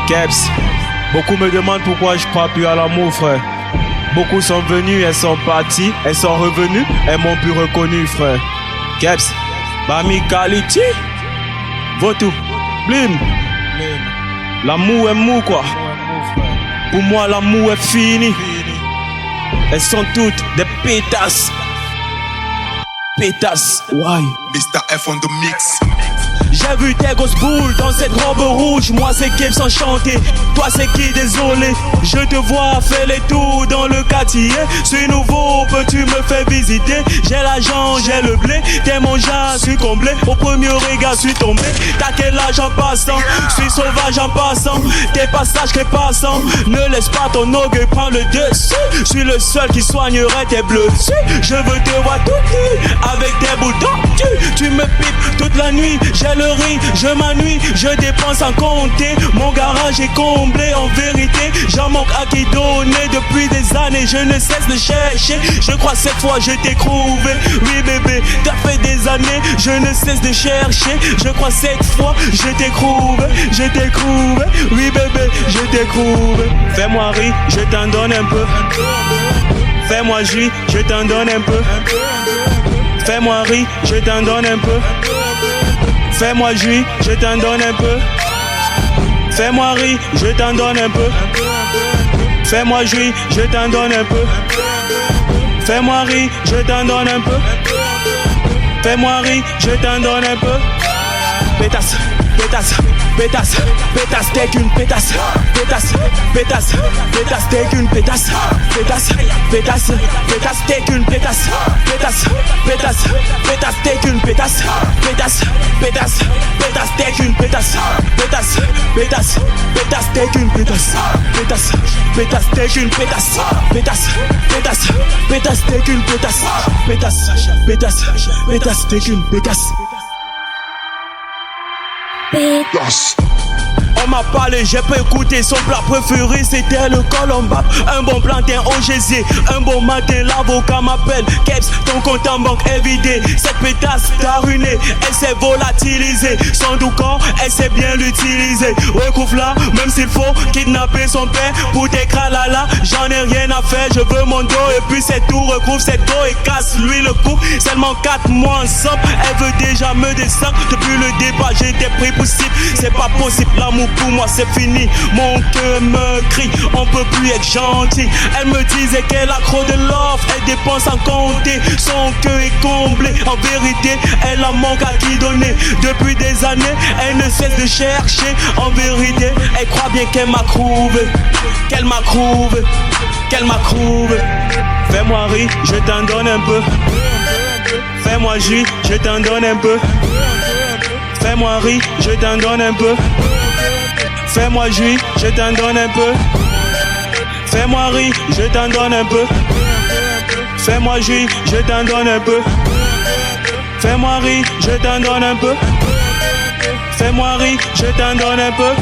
Keps, beaucoup me demandent pourquoi je crois plus à l'amour, frère. Beaucoup sont venus, elles sont parties, elles sont revenues, elles m'ont plus reconnu, frère. Keps, Bami Quality, Votou, Blim. L'amour est mou, quoi. Pour moi, l'amour est fini. Elles sont toutes des pétasses. Pétasses, why? Mr. F on the mix. J'ai vu tes grosses boules dans cette robe rouge. Moi c'est Keps enchanté, toi c'est qui désolé. Je te vois faire les tours dans le quartier. Suis nouveau, peux-tu me faire visiter? J'ai l'argent, j'ai le blé. T'es mon genre, suis comblé. Au premier regard, suis tombé. T'as quel âge en passant? Suis sauvage en passant. Tes passages crépassants. Ne laisse pas ton orgueil prendre le dessus. Je suis le seul qui soignerait tes blessures. Je veux te voir tout nu avec tes boutons. Tu me pipes toute la nuit. J'ai le riz, je m'ennuie, je dépense en compter. Mon garage est comblé, en vérité j'en manque à qui donner. Depuis des années je ne cesse de chercher. Je crois cette fois je t'ai trouvé. Oui bébé, t'as fait des années, je ne cesse de chercher. Je crois cette fois je t'ai trouvé. Je t'ai trouvé, oui bébé, je t'ai trouvé. Fais-moi rire, je t'en donne un peu. Fais-moi jouir, je t'en donne un peu. Fais-moi rire, je t'en donne un peu. Fais-moi jouir, je t'en donne un peu. Fais-moi rire, je t'en donne un peu. Fais-moi jouir, je t'en donne un peu. Fais-moi rire, je t'en donne un peu. Fais-moi rire, je t'en donne un peu. Pétasse, pétasse, pétasse, pétasse, t'es qu'une pétasse. Pétasse, pétasse, pétasse, t'es qu'une pétasse. Pétasse, pétasse, pétasse, t'es qu'une pétasse. Pétasse, pétasse, pétasse, t'es qu'une pétasse. Pétasse, pétasse, pétasse, t'es qu'une pétasse. Pétasse, pétasse, pétasse, t'es qu'une pétasse. Pétasse, pétasse, t'es qu'une pétasse. Pétasse, pétasse, pétasse, t'es qu'une pétasse. Pétasse, pétasse, pétasse, t'es qu'une pétasse. Pétasse. On m'a parlé, j'ai pas écouté. Son plat préféré c'était le colombap. Un bon plantain au gésier. Un bon matin l'avocat m'appelle. Keps, ton compte en banque est vidé. Cette pétasse t'a ruiné. Elle s'est volatilisée. Son doux corps, elle sait bien l'utiliser. Recouvre-la, même s'il faut kidnapper son père. Pour tes kralala, j'en ai rien à faire. Je veux mon dos et puis c'est tout. Recouvre cette dos et casse-lui le cou. Seulement 4 mois ensemble. Elle veut déjà me descendre. Depuis le départ j'étais pris pour cible. C'est pas possible, l'amour pour moi c'est fini. Mon cœur me crie, on peut plus être gentil. Elle me disait qu'elle a trop de love. Elle dépense en compter, son cœur est comblé. En vérité, elle a manque à qui donner. Depuis des années, elle ne cesse de chercher. En vérité, elle croit bien qu'elle m'a trouvé. Qu'elle m'a trouvé, qu'elle m'a trouvé. Fais-moi rire, je t'en donne un peu. Fais-moi jouir, je t'en donne un peu. Fais-moi rire, je t'en donne un peu. Fais-moi jouir, je t'en donne un peu. Fais-moi rire, je t'en donne un peu. Fais-moi jouir, je t'en donne un peu. Fais-moi rire, je t'en donne un peu. Fais-moi rire, je t'en donne un peu.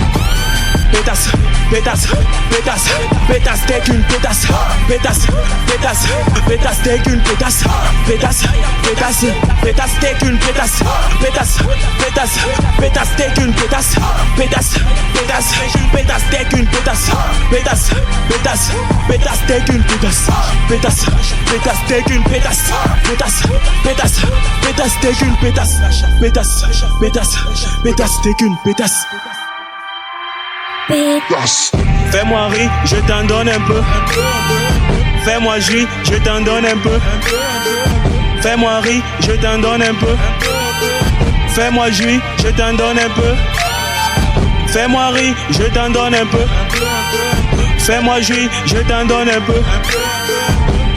Pétasse, pétasse, pétasse, pétasse, t'es qu'une pétasse. Pétasse, pétasse, pétasse, t'es qu'une pétasse. Pétasse, pétasse, pétasse, t'es qu'une pétasse. Pétasse, pétasse, pétasse, t'es qu'une pétasse. Pétasse, pétasse, pétasse, t'es qu'une pétasse. Pétasse, pétasse, pétasse, t'es qu'une pétasse. Pétasse, pétasse, t'es qu'une pétasse. Pétasse, pétasse, pétasse, t'es qu'une pétasse. Pétasse, pétasse, pétasse, t'es qu'une pétasse. Pétasse. Fais-moi rire, je t'en donne un peu. Fais-moi jouir, je t'en donne un peu. Fais-moi rire, je t'en donne un peu. Fais-moi jouir, je t'en donne un peu. Fais-moi rire, je t'en donne un peu. Fais-moi jouir, je t'en donne un peu.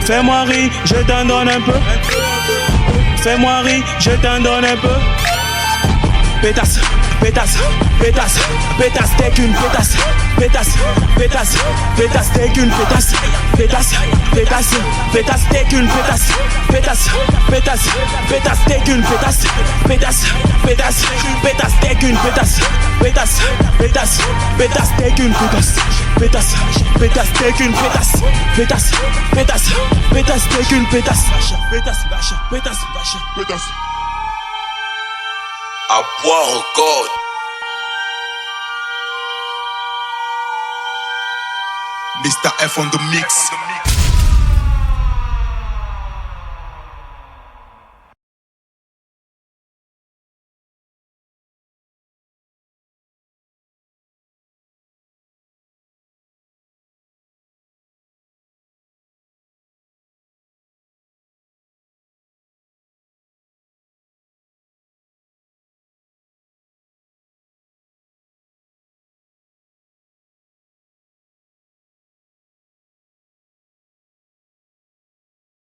Fais-moi rire, je t'en donne un peu. Fais-moi rire, je t'en donne un peu. Pétasse, pétasse, pétasse, pétasse, t'es qu'une pétasse. Pétasse, pétasse, pétasse, t'es qu'une pétasse. Pétasse, pétasse, pétasse, t'es qu'une pétasse. Pétasse, pétasse, pétasse, t'es qu'une pétasse. Pétasse, pétasse, pétasse, t'es qu'une pétasse. Pétasse, pétasse, pétasse, t'es qu'une pétasse. Pétasse, pétasse, t'es qu'une pétasse. Pétasse, pétasse, pétasse, t'es qu'une pétasse. Pétasse, pétasse, pétasse. À boire encore. Mr. F on the mix.